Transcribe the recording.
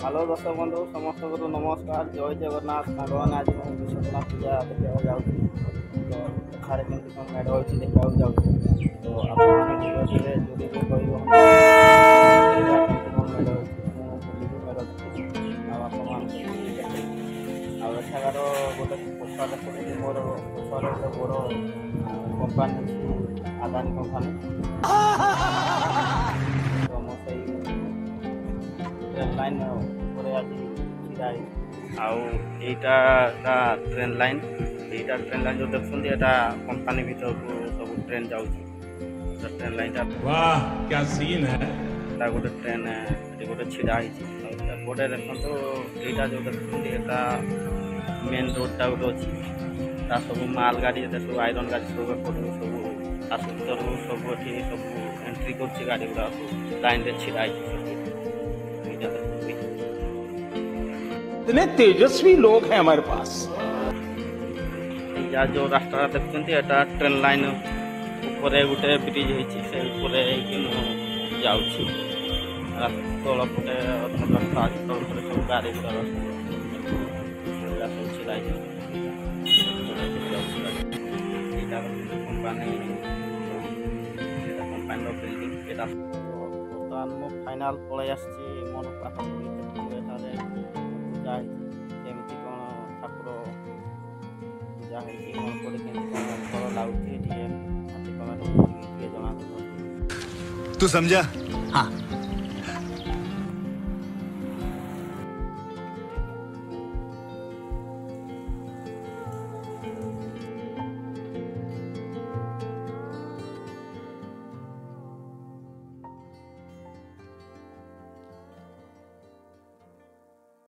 Hello दर्शक बंधु समस्त को नमस्कार जय जगन्नाथ भगवान आज मैं विश्वकर्मा पूजा देखा जाऊँगी तो एखारे केमती कौन मेढ़ हो देखा जाऊँगी तो आपने जोड़ी कौन मेढ़ आठार गोटे पोषा देखते मोर पोषार गोटे बड़ कंपानी आदानी कंपानी तो मो ट्रेन लाइन आज छीड़ा आईटा ट्रेन लाइन जो देखते कंपानी भर को सब ट्रेन जाऊँगी ट्रेन लाइन वाह क्या सीन है गोटे ट्रेन गोटे छीड़ा गोटे देखो यहाँ जो देखते मेन रोडटा गोटे अच्छी सब माल गाड़ी सब आयरन गाड़ी सब सब आसुतर सब सब एंट्री कर गाड़ी गुड़ा सब लाइन में छीड़ा इतने तेजस्वी लोग हैं हमारे पास। या जो रास्ता देखते यहाँ ट्रेन लाइन ऊपर गोटे ब्रिज से जाऊँगी तल पटे रास्ता तल पटे सब गाड़ी गुड़ा सब छीड़ा कंपानी कंपानी बिल्डिंग यहाँ बर्तमान मु फाइनाल पलि आसी मोर पाख पूजा केमती कौन ठाकुर पूजा कौन पड़े कौन फल लगुच जना तू समझा? हाँ।